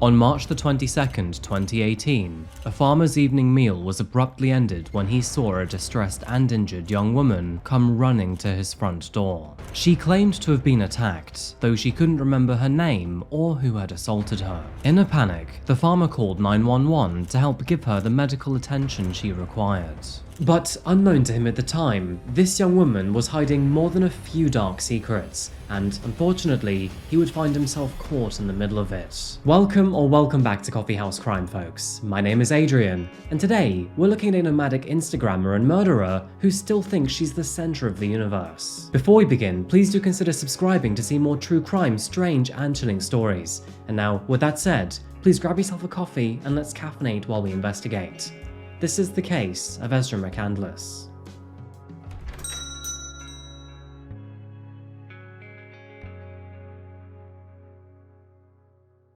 On March the 22nd, 2018, a farmer's evening meal was abruptly ended when he saw a distressed and injured young woman come running to his front door. She claimed to have been attacked, though she couldn't remember her name or who had assaulted her. In a panic, the farmer called 911 to help give her the medical attention she required. But unknown to him at the time, this young woman was hiding more than a few dark secrets, and unfortunately, he would find himself caught in the middle of it. Welcome back to Coffeehouse Crime, folks. My name is Adrian, and today we're looking at a nomadic Instagrammer and murderer who still thinks she's the center of the universe. Before we begin, please do consider subscribing to see more true crime, strange and chilling stories. And now, with that said, please grab yourself a coffee and let's caffeinate while we investigate. This is the case of Ezra McCandless.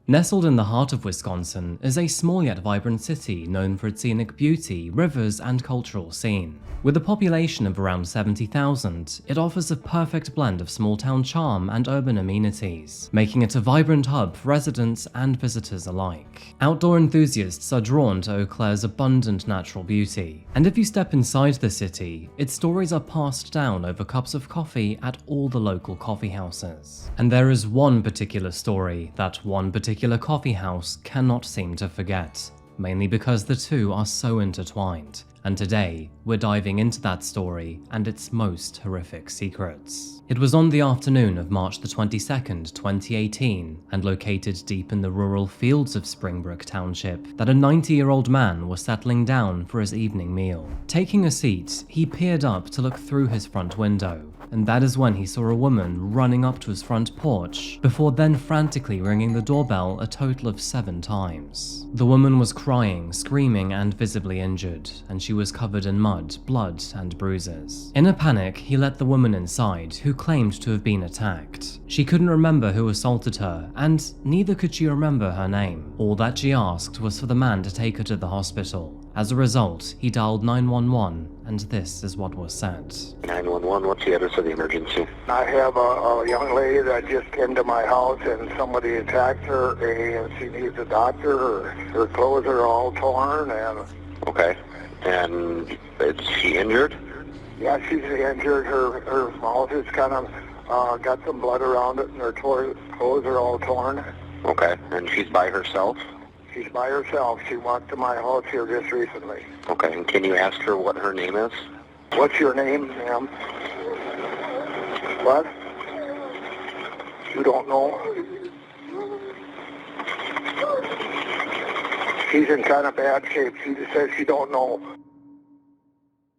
Nestled in the heart of Wisconsin is a small yet vibrant city known for its scenic beauty, rivers, and cultural scene. With a population of around 70,000, it offers a perfect blend of small-town charm and urban amenities, making it a vibrant hub for residents and visitors alike. Outdoor enthusiasts are drawn to Eau Claire's abundant natural beauty, and if you step inside the city, its stories are passed down over cups of coffee at all the local coffee houses. And there is one particular story that one particular coffee house cannot seem to forget, mainly because the two are so intertwined. And today, we're diving into that story and its most horrific secrets. It was on the afternoon of March the 22nd, 2018, and located deep in the rural fields of Springbrook Township, that a 90-year-old man was settling down for his evening meal. Taking a seat, he peered up to look through his front window, and that is when he saw a woman running up to his front porch, before then frantically ringing the doorbell a total of 7 times. The woman was crying, screaming, and visibly injured, and she was covered in mud, blood, and bruises. In a panic, he let the woman inside, who claimed to have been attacked. She couldn't remember who assaulted her, and neither could she remember her name. All that she asked was for the man to take her to the hospital. As a result, he dialed 911, and this is what was said. 911, what's the address of the emergency? I have a young lady that just came to my house and somebody attacked her and she needs a doctor. Her clothes are all torn and... Okay. And is she injured? Yeah, she's injured. Her mouth is kind of got some blood around it and her clothes are all torn. Okay. And she's by herself? She's by herself. She walked to my house here just recently. Okay. And can you ask her what her name is? What's your name, ma'am? What? You don't know? She's in kind of bad shape. She just says she don't know.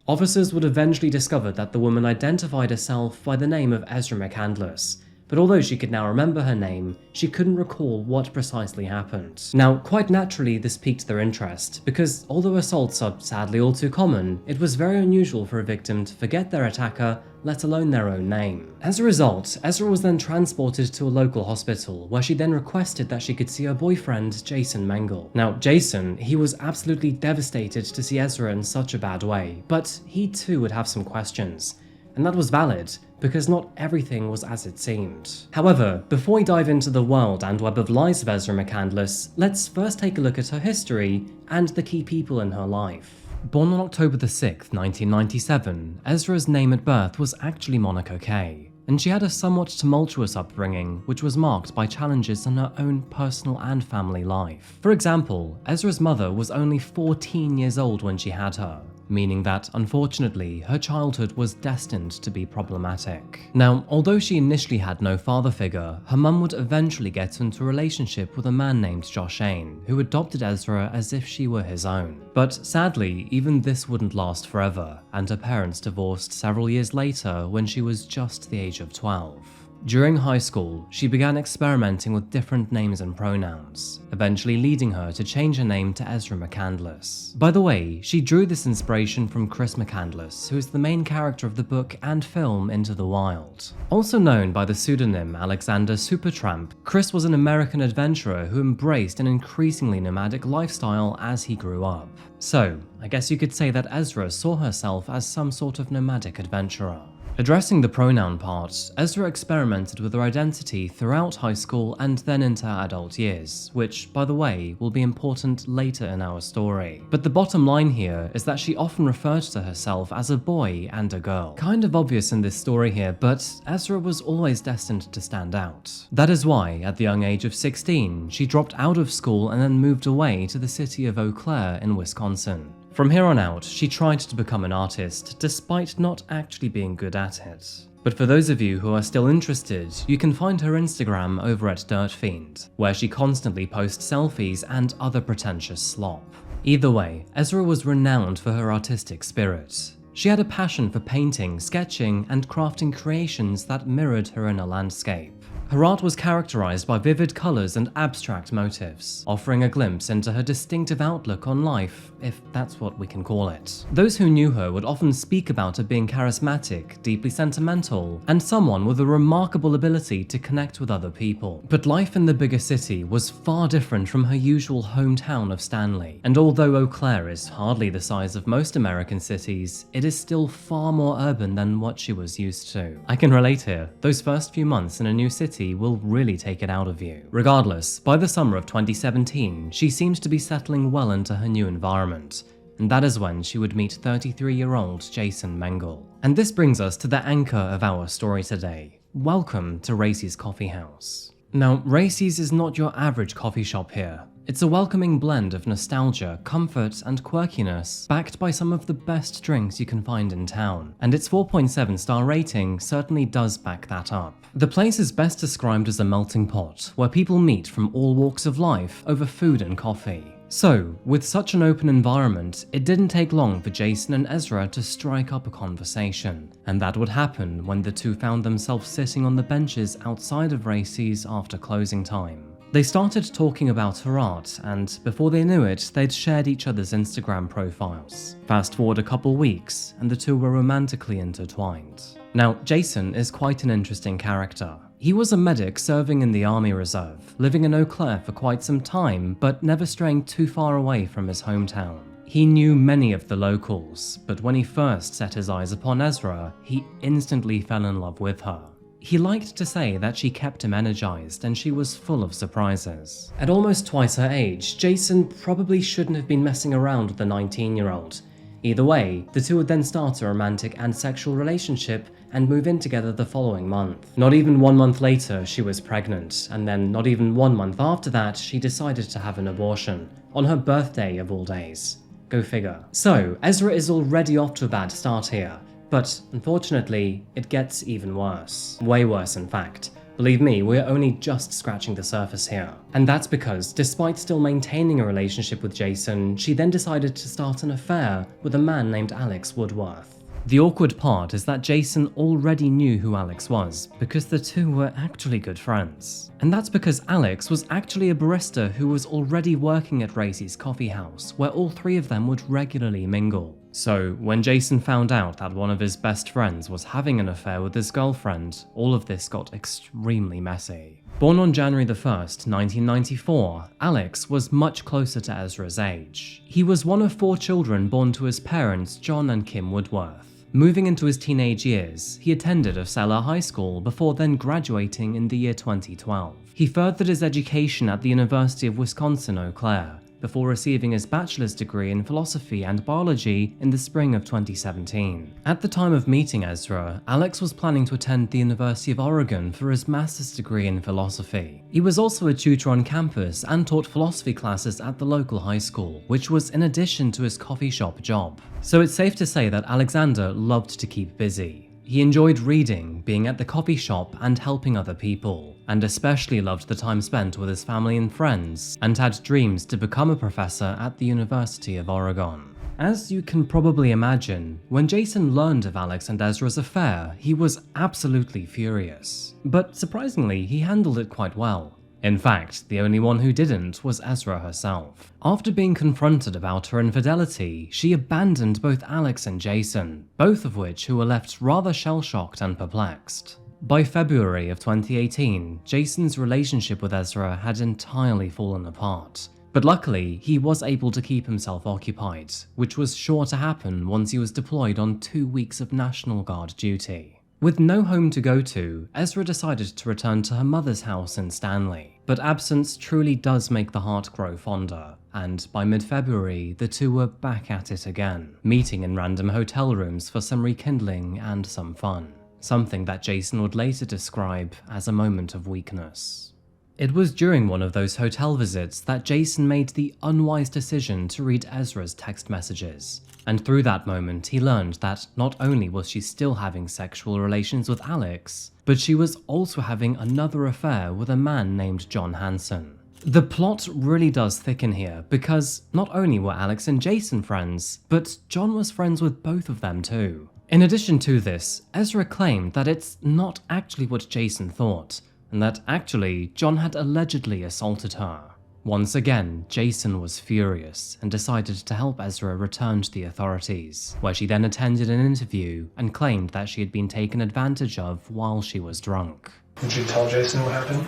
Officers would eventually discover that the woman identified herself by the name of Ezra McCandless, but although she could now remember her name, she couldn't recall what precisely happened. Now, quite naturally, this piqued their interest, because although assaults are sadly all too common, it was very unusual for a victim to forget their attacker, let alone their own name. As a result, Ezra was then transported to a local hospital, where she then requested that she could see her boyfriend, Jason Mengel. Now, Jason, he was absolutely devastated to see Ezra in such a bad way, but he too would have some questions. And that was valid, because not everything was as it seemed. However, before we dive into the world and web of lies of Ezra McCandless, let's first take a look at her history and the key people in her life. Born on October the 6th, 1997, Ezra's name at birth was actually Monica Kay, and she had a somewhat tumultuous upbringing, which was marked by challenges in her own personal and family life. For example, Ezra's mother was only 14 years old when she had her, meaning that, unfortunately, her childhood was destined to be problematic. Now, although she initially had no father figure, her mum would eventually get into a relationship with a man named Josh Shane, who adopted Ezra as if she were his own. But sadly, even this wouldn't last forever, and her parents divorced several years later when she was just the age of 12. During high school, she began experimenting with different names and pronouns, eventually leading her to change her name to Ezra McCandless. By the way, she drew this inspiration from Chris McCandless, who is the main character of the book and film Into the Wild. Also known by the pseudonym Alexander Supertramp, Chris was an American adventurer who embraced an increasingly nomadic lifestyle as he grew up. So, I guess you could say that Ezra saw herself as some sort of nomadic adventurer. Addressing the pronoun part, Ezra experimented with her identity throughout high school and then into her adult years, which, by the way, will be important later in our story. But the bottom line here is that she often referred to herself as a boy and a girl. Kind of obvious in this story here, but Ezra was always destined to stand out. That is why, at the young age of 16, she dropped out of school and then moved away to the city of Eau Claire in Wisconsin. From here on out, she tried to become an artist, despite not actually being good at it. But for those of you who are still interested, you can find her Instagram over at DirtFiend, where she constantly posts selfies and other pretentious slop. Either way, Ezra was renowned for her artistic spirit. She had a passion for painting, sketching, and crafting creations that mirrored her inner landscape. Her art was characterized by vivid colors and abstract motifs, offering a glimpse into her distinctive outlook on life, if that's what we can call it. Those who knew her would often speak about her being charismatic, deeply sentimental, and someone with a remarkable ability to connect with other people. But life in the bigger city was far different from her usual hometown of Stanley, and although Eau Claire is hardly the size of most American cities, it is still far more urban than what she was used to. I can relate here. Those first few months in a new city will really take it out of you. Regardless, by the summer of 2017, she seemed to be settling well into her new environment, and that is when she would meet 33-year-old Jason Mengel. And this brings us to the anchor of our story today. Welcome to Racy's Coffeehouse. Now, Racy's is not your average coffee shop here. It's a welcoming blend of nostalgia, comfort, and quirkiness, backed by some of the best drinks you can find in town, and its 4.7-star rating certainly does back that up. The place is best described as a melting pot, where people meet from all walks of life over food and coffee. So, with such an open environment, it didn't take long for Jason and Ezra to strike up a conversation, and that would happen when the two found themselves sitting on the benches outside of Racy's after closing time. They started talking about her art, and before they knew it, they'd shared each other's Instagram profiles. Fast forward a couple weeks, and the two were romantically intertwined. Now, Jason is quite an interesting character. He was a medic serving in the Army Reserve, living in Eau Claire for quite some time, but never straying too far away from his hometown. He knew many of the locals, but when he first set his eyes upon Ezra, he instantly fell in love with her. He liked to say that she kept him energized and she was full of surprises. At almost twice her age, Jason probably shouldn't have been messing around with the 19-year-old. Either way, the two would then start a romantic and sexual relationship and move in together the following month. Not even 1 month later, she was pregnant, and then not even 1 month after that, she decided to have an abortion, on her birthday of all days. Go figure. So, Ezra is already off to a bad start here. But unfortunately, it gets even worse. Way worse, in fact. Believe me, we're only just scratching the surface here. And that's because, despite still maintaining a relationship with Jason, she then decided to start an affair with a man named Alex Woodworth. The awkward part is that Jason already knew who Alex was, because the two were actually good friends. And that's because Alex was actually a barista who was already working at Racy's Coffeehouse, where all three of them would regularly mingle. So, when Jason found out that one of his best friends was having an affair with his girlfriend, all of this got extremely messy. Born on January 1st, 1994, Alex was much closer to Ezra's age. He was one of 4 children born to his parents, John and Kim Woodworth. Moving into his teenage years, he attended Ufcella High School before then graduating in the year 2012. He furthered his education at the University of Wisconsin-Eau Claire, before receiving his bachelor's degree in philosophy and biology in the spring of 2017. At the time of meeting Ezra, Alex was planning to attend the University of Oregon for his master's degree in philosophy. He was also a tutor on campus and taught philosophy classes at the local high school, which was in addition to his coffee shop job. So it's safe to say that Alexander loved to keep busy. He enjoyed reading, being at the coffee shop, and helping other people, and especially loved the time spent with his family and friends, and had dreams to become a professor at the University of Oregon. As you can probably imagine, when Jason learned of Alex and Ezra's affair, he was absolutely furious. But surprisingly, he handled it quite well. In fact, the only one who didn't was Ezra herself. After being confronted about her infidelity, she abandoned both Alex and Jason, both of which who were left rather shell-shocked and perplexed. By February of 2018, Jason's relationship with Ezra had entirely fallen apart. But luckily, he was able to keep himself occupied, which was sure to happen once he was deployed on 2 weeks of National Guard duty. With no home to go to, Ezra decided to return to her mother's house in Stanley. But absence truly does make the heart grow fonder, and by mid-February, the two were back at it again, meeting in random hotel rooms for some rekindling and some fun. Something that Jason would later describe as a moment of weakness. It was during one of those hotel visits that Jason made the unwise decision to read Ezra's text messages. And through that moment, he learned that not only was she still having sexual relations with Alex, but she was also having another affair with a man named John Hansen. The plot really does thicken here, because not only were Alex and Jason friends, but John was friends with both of them too. In addition to this, Ezra claimed that it's not actually what Jason thought, and that actually John had allegedly assaulted her. Once again, Jason was furious and decided to help Ezra return to the authorities, where she then attended an interview and claimed that she had been taken advantage of while she was drunk. Did you tell Jason what happened?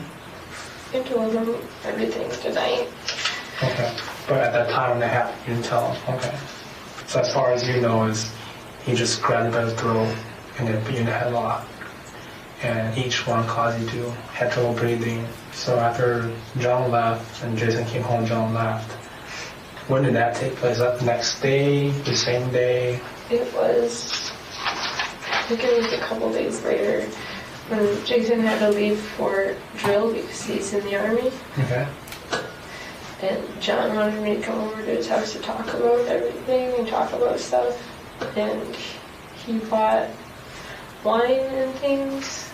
I told him everything tonight. Okay. But at that time when it happened, you didn't tell him? Okay. So as far as you know, is he just grabbed you by the throat and then put you in a headlock. And each one caused you to have trouble breathing. So after John left and Jason came home, John left. When did that take place? That the next day? The same day? It was, I think it was a couple days later when Jason had to leave for drill because he's in the army. Okay. And John wanted me to come over to his house to talk about everything and talk about stuff. And he bought wine and things.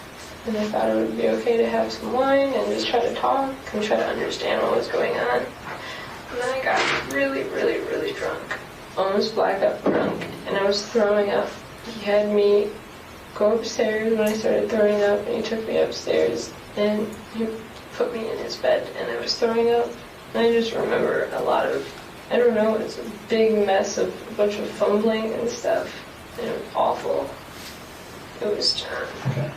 And I thought it would be okay to have some wine and just try to talk and try to understand what was going on. And then I got really, really, really drunk. Almost blackout drunk. And I was throwing up. He had me go upstairs when I started throwing up, and he took me upstairs and he put me in his bed and I was throwing up. And I just remember a lot of, I don't know, it's a big mess of a bunch of fumbling and stuff. And it was awful. It was John. Okay.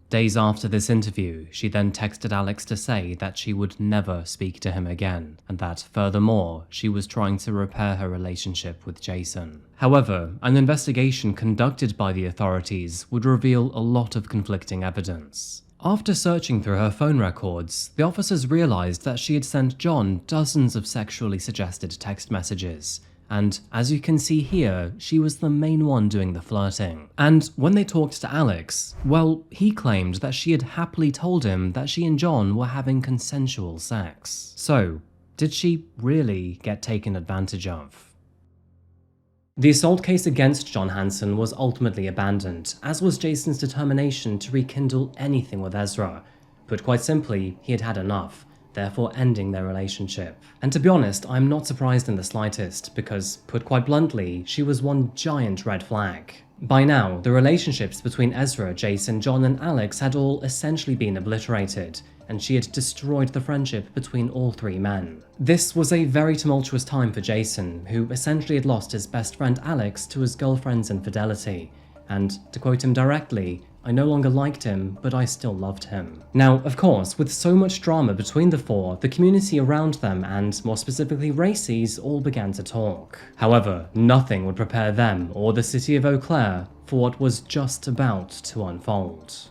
Days after this interview, she then texted Alex to say that she would never speak to him again, and that, furthermore, she was trying to repair her relationship with Jason. However, an investigation conducted by the authorities would reveal a lot of conflicting evidence. After searching through her phone records, the officers realized that she had sent John dozens of sexually suggested text messages. And as you can see here, she was the main one doing the flirting. And when they talked to Alex, well, he claimed that she had happily told him that she and John were having consensual sex. So, did she really get taken advantage of? The assault case against John Hansen was ultimately abandoned, as was Jason's determination to rekindle anything with Ezra. But quite simply, he had had enough, therefore ending their relationship. And to be honest, I'm not surprised in the slightest, because, put quite bluntly, she was one giant red flag. By now, the relationships between Ezra, Jason, John and Alex had all essentially been obliterated, and she had destroyed the friendship between all three men. This was a very tumultuous time for Jason, who essentially had lost his best friend Alex to his girlfriend's infidelity, and, to quote him directly, "I no longer liked him, but I still loved him." Now, of course, with so much drama between the four, the community around them, and more specifically races, all began to talk. However, nothing would prepare them, or the city of Eau Claire, for what was just about to unfold.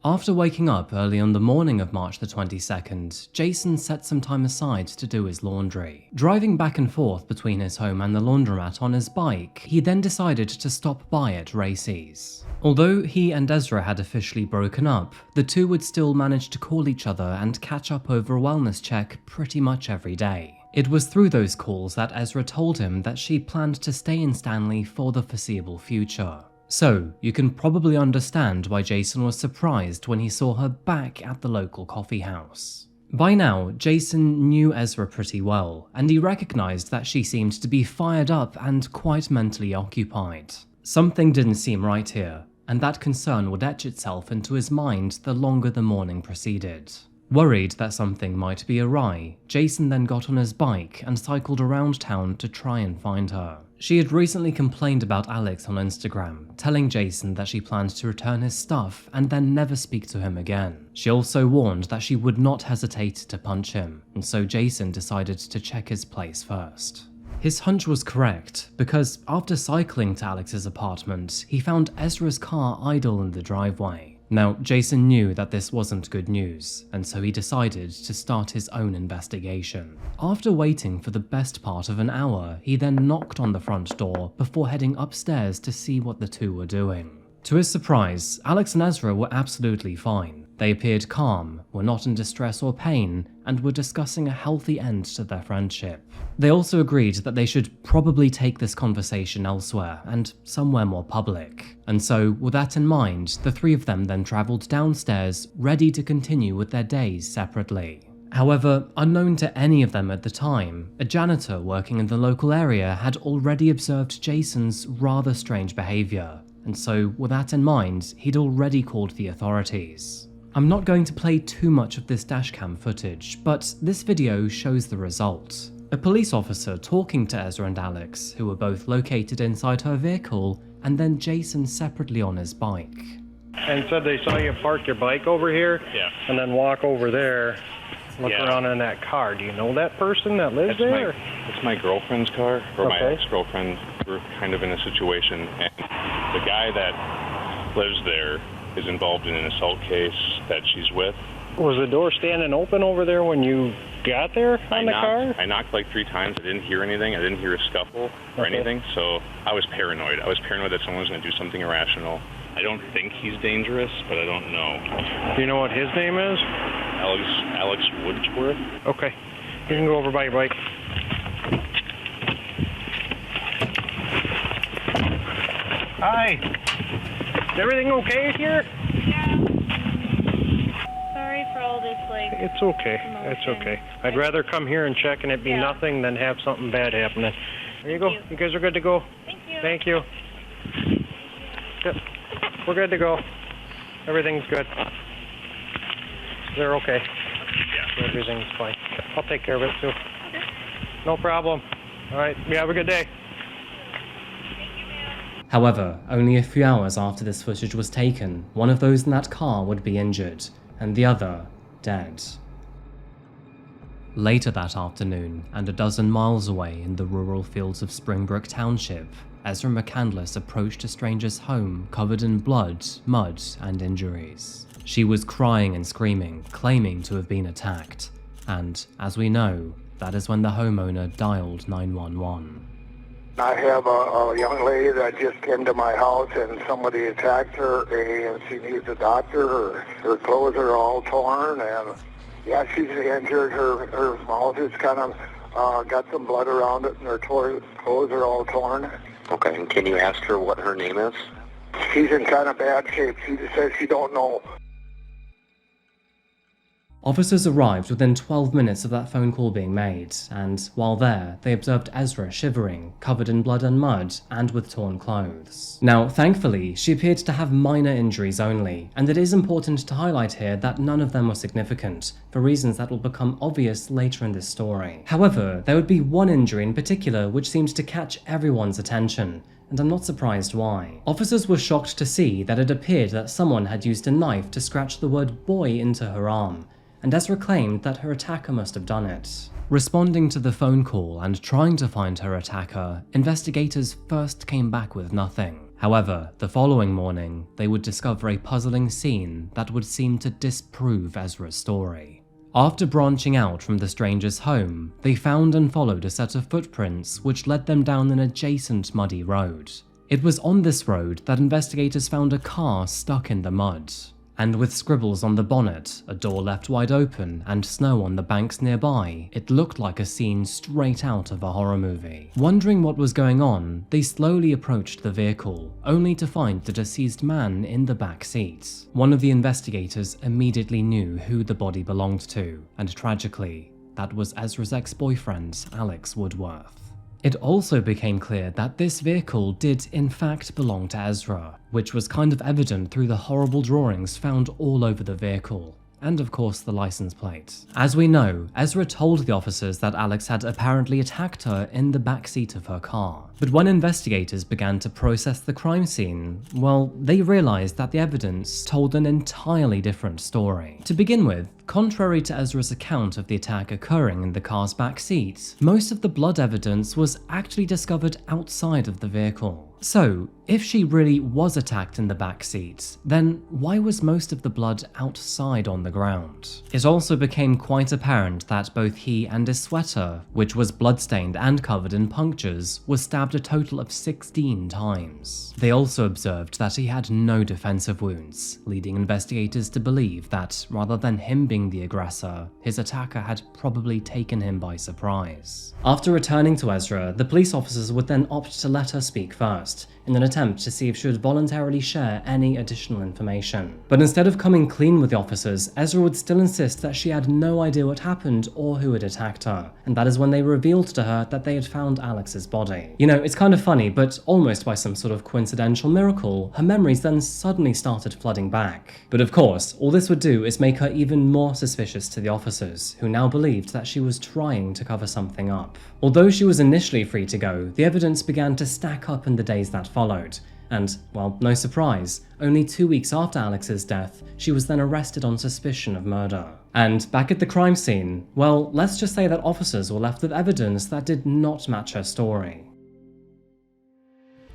After waking up early on the morning of March the 22nd, Jason set some time aside to do his laundry. Driving back and forth between his home and the laundromat on his bike, he then decided to stop by at Racy's. Although he and Ezra had officially broken up, the two would still manage to call each other and catch up over a wellness check pretty much every day. It was through those calls that Ezra told him that she planned to stay in Stanley for the foreseeable future. So, you can probably understand why Jason was surprised when he saw her back at the local coffee house. By now, Jason knew Ezra pretty well, and he recognized that she seemed to be fired up and quite mentally occupied. Something didn't seem right here, and that concern would etch itself into his mind the longer the morning proceeded. Worried that something might be awry, Jason then got on his bike and cycled around town to try and find her. She had recently complained about Alex on Instagram, telling Jason that she planned to return his stuff and then never speak to him again. She also warned that she would not hesitate to punch him, and so Jason decided to check his place first. His hunch was correct, because after cycling to Alex's apartment, he found Ezra's car idle in the driveway. Now, Jason knew that this wasn't good news, and so he decided to start his own investigation. After waiting for the best part of an hour, he then knocked on the front door before heading upstairs to see what the two were doing. To his surprise, Alex and Ezra were absolutely fine. They appeared calm, were not in distress or pain, and were discussing a healthy end to their friendship. They also agreed that they should probably take this conversation elsewhere and somewhere more public. And so, with that in mind, the three of them then travelled downstairs, ready to continue with their days separately. However, unknown to any of them at the time, a janitor working in the local area had already observed Jason's rather strange behaviour, and so with that in mind, he'd already called the authorities. I'm not going to play too much of this dashcam footage, but this video shows the result. A police officer talking to Ezra and Alex, who were both located inside her vehicle, and then Jason separately on his bike. And said they saw you park your bike over here, Yeah. and then walk over there, look Yeah. around in that car. Do you know that person that lives there? It's my girlfriend's car, or my Okay. ex-girlfriend. We're kind of in a situation, and the guy that lives there is involved in an assault case that she's with. Was the door standing open over there when you got there on the car? I knocked like 3 times. I didn't hear anything. I didn't hear a scuffle or Okay. anything, so I was paranoid. I was paranoid that someone was going to do something irrational. I don't think he's dangerous, but I don't know. Do you know what his name is? Alex Woodsworth? Okay. You can go over by your bike. Hi. Is everything okay here? Yeah. Sorry for all this, like... It's okay. It's Emotion. okay. I'd rather come here and check and it be Yeah. nothing than have something bad happening. There you go. you. You guys are good to go. Thank you. Thank you. Yep. We're good to go. Everything's good. They're okay. Yeah. Everything's fine. I'll take care of it too. No problem. All right. You have a good day. However, only a few hours after this footage was taken, one of those in that car would be injured, and the other dead. Later that afternoon, and a dozen miles away in the rural fields of Springbrook Township, Ezra McCandless approached a stranger's home covered in blood, mud, and injuries. She was crying and screaming, claiming to have been attacked, and, as we know, that is when the homeowner dialed 911. I have a young lady that just came to my house and somebody attacked her and she needs a doctor. Her clothes are all torn and yeah, she's injured. Her mouth is kind of got some blood around it and her clothes are all torn. Okay, and can you ask her what her name is? She's in kind of bad shape. She just says she don't know. Officers arrived within 12 minutes of that phone call being made, and while there, they observed Ezra shivering, covered in blood and mud, and with torn clothes. Now, thankfully, she appeared to have minor injuries only, and it is important to highlight here that none of them were significant, for reasons that will become obvious later in this story. However, there would be one injury in particular which seemed to catch everyone's attention, and I'm not surprised why. Officers were shocked to see that it appeared that someone had used a knife to scratch the word boy into her arm, and Ezra claimed that her attacker must have done it. Responding to the phone call and trying to find her attacker, investigators first came back with nothing. However, the following morning, they would discover a puzzling scene that would seem to disprove Ezra's story. After branching out from the stranger's home, they found and followed a set of footprints which led them down an adjacent muddy road. It was on this road that investigators found a car stuck in the mud, and with scribbles on the bonnet, a door left wide open, and snow on the banks nearby, it looked like a scene straight out of a horror movie. Wondering what was going on, they slowly approached the vehicle, only to find the deceased man in the back seat. One of the investigators immediately knew who the body belonged to, and tragically, that was Ezra's ex-boyfriend, Alex Woodworth. It also became clear that this vehicle did in fact belong to Ezra, which was kind of evident through the horrible drawings found all over the vehicle. and of course the license plate. As we know, Ezra told the officers that Alex had apparently attacked her in the backseat of her car. But when investigators began to process the crime scene, well, they realized that the evidence told an entirely different story. To begin with, contrary to Ezra's account of the attack occurring in the car's backseat, most of the blood evidence was actually discovered outside of the vehicle. So, if she really was attacked in the backseat, then why was most of the blood outside on the ground? It also became quite apparent that both he and his sweater, which was bloodstained and covered in punctures, was stabbed a total of 16 times. They also observed that he had no defensive wounds, leading investigators to believe that, rather than him being the aggressor, his attacker had probably taken him by surprise. After returning to Ezra, the police officers would then opt to let her speak first, in an attempt to see if she would voluntarily share any additional information. But instead of coming clean with the officers, Ezra would still insist that she had no idea what happened or who had attacked her, and that is when they revealed to her that they had found Alex's body. You know, it's kind of funny, but almost by some sort of coincidental miracle, her memories then suddenly started flooding back. But of course, all this would do is make her even more suspicious to the officers, who now believed that she was trying to cover something up. Although she was initially free to go, the evidence began to stack up in the days that followed. And, well, no surprise, only 2 weeks after Alex's death, she was then arrested on suspicion of murder. And back at the crime scene, well, let's just say that officers were left with evidence that did not match her story.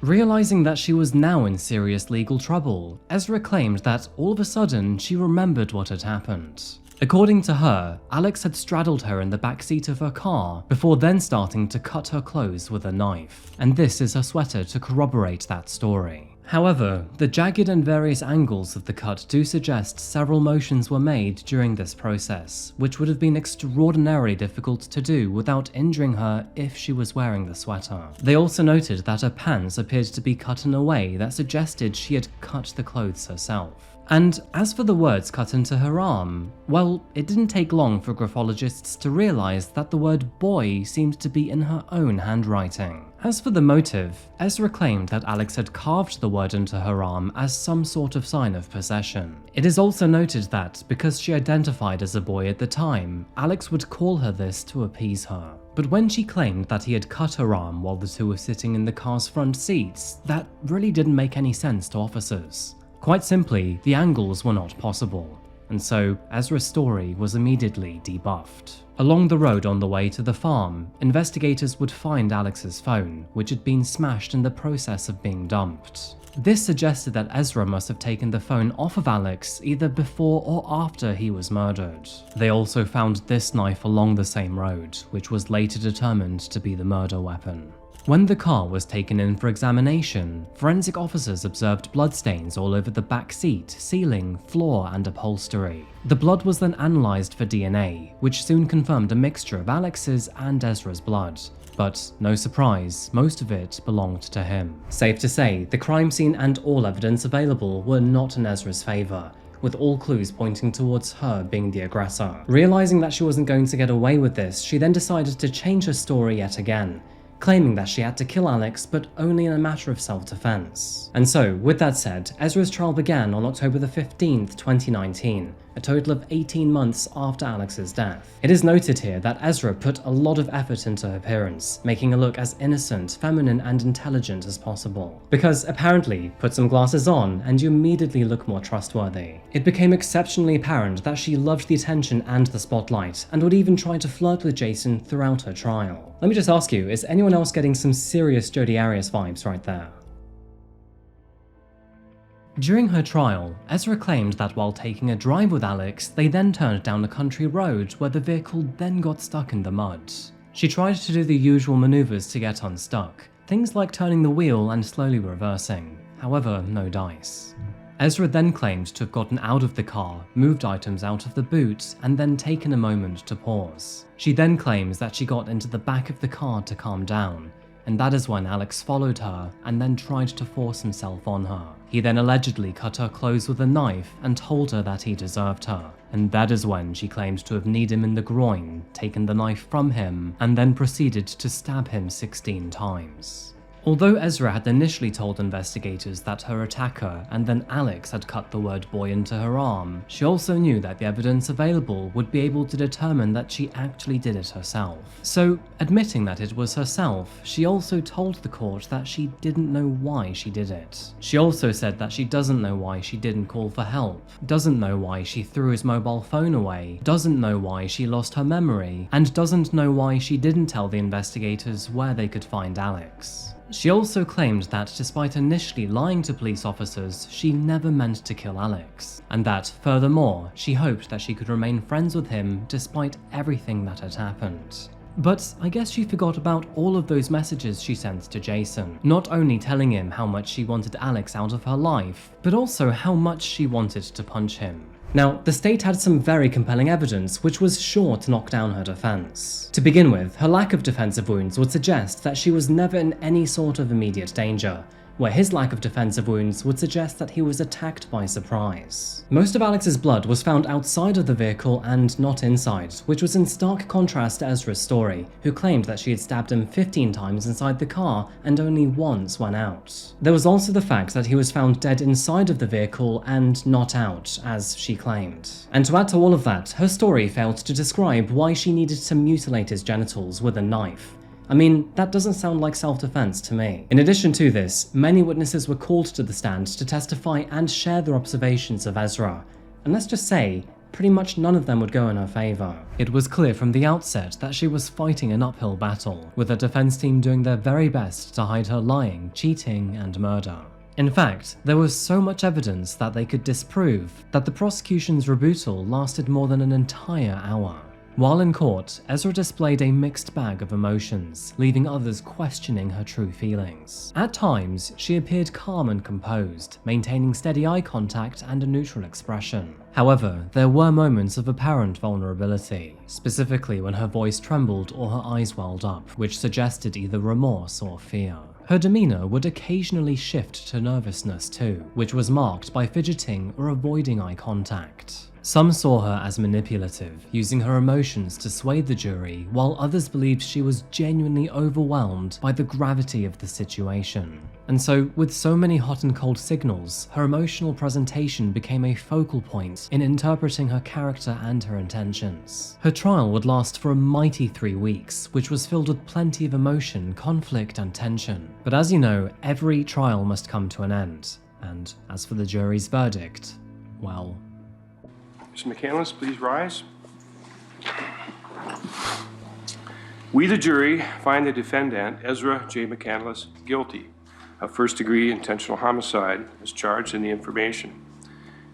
Realizing that she was now in serious legal trouble, Ezra claimed that all of a sudden she remembered what had happened. According to her, Alex had straddled her in the backseat of her car before then starting to cut her clothes with a knife, and this is her sweater to corroborate that story. However, the jagged and various angles of the cut do suggest several motions were made during this process, which would have been extraordinarily difficult to do without injuring her if she was wearing the sweater. They also noted that her pants appeared to be cut in a way that suggested she had cut the clothes herself. And as for the words cut into her arm, well, it didn't take long for graphologists to realize that the word boy seemed to be in her own handwriting. As for the motive, Ezra claimed that Alex had carved the word into her arm as some sort of sign of possession. It is also noted that, because she identified as a boy at the time, Alex would call her this to appease her. But when she claimed that he had cut her arm while the two were sitting in the car's front seats, that really didn't make any sense to officers. Quite simply, the angles were not possible, and so Ezra's story was immediately debuffed. Along the road on the way to the farm, investigators would find Alex's phone, which had been smashed in the process of being dumped. This suggested that Ezra must have taken the phone off of Alex either before or after he was murdered. They also found this knife along the same road, which was later determined to be the murder weapon. When the car was taken in for examination, forensic officers observed bloodstains all over the back seat, ceiling, floor, and upholstery. The blood was then analysed for DNA, which soon confirmed a mixture of Alex's and Ezra's blood. But no surprise, most of it belonged to him. Safe to say, the crime scene and all evidence available were not in Ezra's favour, with all clues pointing towards her being the aggressor. Realising that she wasn't going to get away with this, she then decided to change her story yet again, claiming that she had to kill Alex, but only in a matter of self-defense. And so, with that said, Ezra's trial began on October the 15th, 2019, a total of 18 months after Alex's death. It is noted here that Ezra put a lot of effort into her appearance, making her look as innocent, feminine, and intelligent as possible. Because apparently, put some glasses on and you immediately look more trustworthy. It became exceptionally apparent that she loved the attention and the spotlight, and would even try to flirt with Jason throughout her trial. Let me just ask you, is anyone else getting some serious Jodi Arias vibes right there? During her trial, Ezra claimed that while taking a drive with Alex, they then turned down a country road where the vehicle then got stuck in the mud. She tried to do the usual maneuvers to get unstuck, things like turning the wheel and slowly reversing, however, no dice. Ezra then claimed to have gotten out of the car, moved items out of the boot, and then taken a moment to pause. She then claims that she got into the back of the car to calm down, and that is when Alex followed her and then tried to force himself on her. He then allegedly cut her clothes with a knife and told her that he deserved her, and that is when she claimed to have kneed him in the groin, taken the knife from him, and then proceeded to stab him 16 times. Although Ezra had initially told investigators that her attacker and then Alex had cut the word boy into her arm, she also knew that the evidence available would be able to determine that she actually did it herself. So, admitting that it was herself, she also told the court that she didn't know why she did it. She also said that she doesn't know why she didn't call for help, doesn't know why she threw his mobile phone away, doesn't know why she lost her memory, and doesn't know why she didn't tell the investigators where they could find Alex. She also claimed that despite initially lying to police officers, she never meant to kill Alex, and that, furthermore, she hoped that she could remain friends with him despite everything that had happened. But I guess she forgot about all of those messages she sent to Jason, not only telling him how much she wanted Alex out of her life, but also how much she wanted to punch him. Now, the state had some very compelling evidence which was sure to knock down her defense. To begin with, her lack of defensive wounds would suggest that she was never in any sort of immediate danger, where his lack of defensive wounds would suggest that he was attacked by surprise. Most of Alex's blood was found outside of the vehicle and not inside, which was in stark contrast to Ezra's story, who claimed that she had stabbed him 15 times inside the car and only once went out. There was also the fact that he was found dead inside of the vehicle and not out, as she claimed. And to add to all of that, her story failed to describe why she needed to mutilate his genitals with a knife. I mean, that doesn't sound like self-defense to me. In addition to this, many witnesses were called to the stand to testify and share their observations of Ezra, and let's just say, pretty much none of them would go in her favor. It was clear from the outset that she was fighting an uphill battle, with her defense team doing their very best to hide her lying, cheating, and murder. In fact, there was so much evidence that they could disprove that the prosecution's rebuttal lasted more than an entire hour. While in court, Ezra displayed a mixed bag of emotions, leaving others questioning her true feelings. At times, she appeared calm and composed, maintaining steady eye contact and a neutral expression. However, there were moments of apparent vulnerability, specifically when her voice trembled or her eyes welled up, which suggested either remorse or fear. Her demeanor would occasionally shift to nervousness too, which was marked by fidgeting or avoiding eye contact. Some saw her as manipulative, using her emotions to sway the jury, while others believed she was genuinely overwhelmed by the gravity of the situation. And so, with so many hot and cold signals, her emotional presentation became a focal point in interpreting her character and her intentions. Her trial would last for a mighty 3 weeks, which was filled with plenty of emotion, conflict, and tension. But as you know, every trial must come to an end. And as for the jury's verdict, well... Mr. McCandless, please rise. We, the jury, find the defendant, Ezra J. McCandless, guilty of first-degree intentional homicide as charged in the information.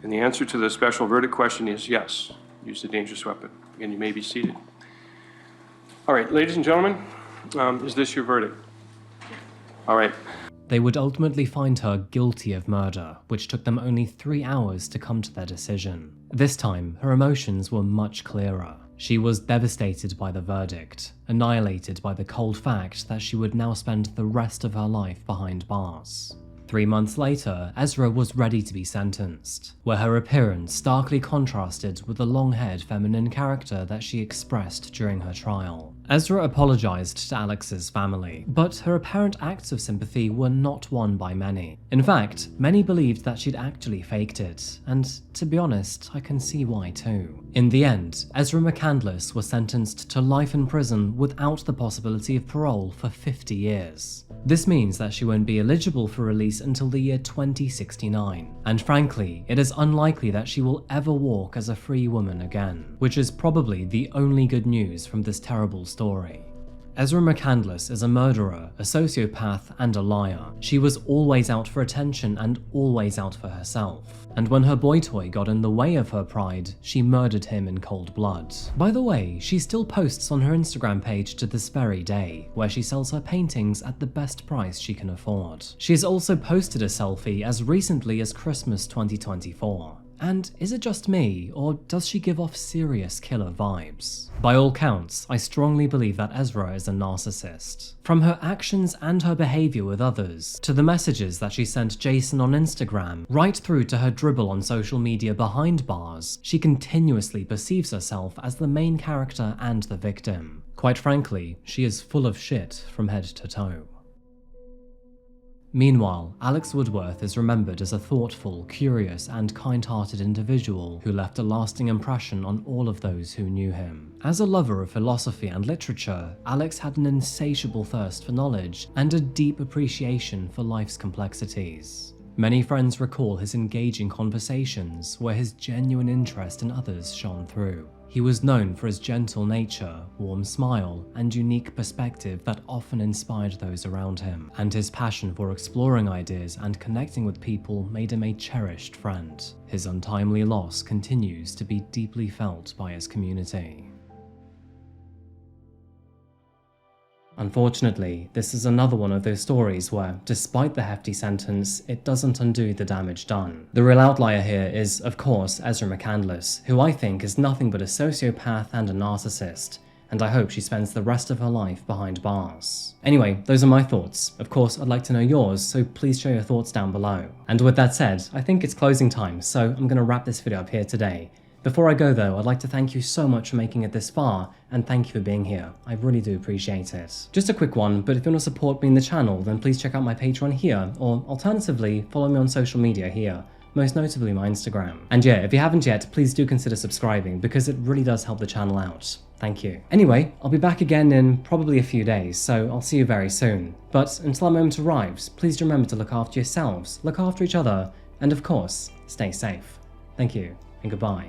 And the answer to the special verdict question is yes, use the dangerous weapon. Again, you may be seated. All right, ladies and gentlemen, is this your verdict? All right. They would ultimately find her guilty of murder, which took them only 3 hours to come to their decision. This time, her emotions were much clearer. She was devastated by the verdict, annihilated by the cold fact that she would now spend the rest of her life behind bars. 3 months later, Ezra was ready to be sentenced, where her appearance starkly contrasted with the long-haired feminine character that she expressed during her trial. Ezra apologized to Alex's family, but her apparent acts of sympathy were not won by many. In fact, many believed that she'd actually faked it, and to be honest, I can see why too. In the end, Ezra McCandless was sentenced to life in prison without the possibility of parole for 50 years. This means that she won't be eligible for release until the year 2069, and frankly, it is unlikely that she will ever walk as a free woman again, which is probably the only good news from this terrible story. Ezra McCandless is a murderer, a sociopath, and a liar. She was always out for attention and always out for herself. And when her boy toy got in the way of her pride, she murdered him in cold blood. By the way, she still posts on her Instagram page to this very day, where she sells her paintings at the best price she can afford. She has also posted a selfie as recently as Christmas 2024. And is it just me, or does she give off serious killer vibes? By all counts, I strongly believe that Ezra is a narcissist. From her actions and her behavior with others, to the messages that she sent Jason on Instagram, right through to her dribble on social media behind bars, she continuously perceives herself as the main character and the victim. Quite frankly, she is full of shit from head to toe. Meanwhile, Alex Woodworth is remembered as a thoughtful, curious, and kind-hearted individual who left a lasting impression on all of those who knew him. As a lover of philosophy and literature, Alex had an insatiable thirst for knowledge and a deep appreciation for life's complexities. Many friends recall his engaging conversations where his genuine interest in others shone through. He was known for his gentle nature, warm smile, and unique perspective that often inspired those around him, and his passion for exploring ideas and connecting with people made him a cherished friend. His untimely loss continues to be deeply felt by his community. Unfortunately, this is another one of those stories where, despite the hefty sentence, it doesn't undo the damage done. The real outlier here is, of course, Ezra McCandless, who I think is nothing but a sociopath and a narcissist, and I hope she spends the rest of her life behind bars. Anyway, those are my thoughts. Of course, I'd like to know yours, so please share your thoughts down below. And with that said, I think it's closing time, so I'm gonna wrap this video up here today. Before I go though, I'd like to thank you so much for making it this far, and thank you for being here. I really do appreciate it. Just a quick one, but if you want to support me in the channel, then please check out my Patreon here, or alternatively, follow me on social media here, most notably my Instagram. And yeah, if you haven't yet, please do consider subscribing, because it really does help the channel out. Thank you. Anyway, I'll be back again in probably a few days, so I'll see you very soon. But until that moment arrives, please do remember to look after yourselves, look after each other, and of course, stay safe. Thank you, and goodbye.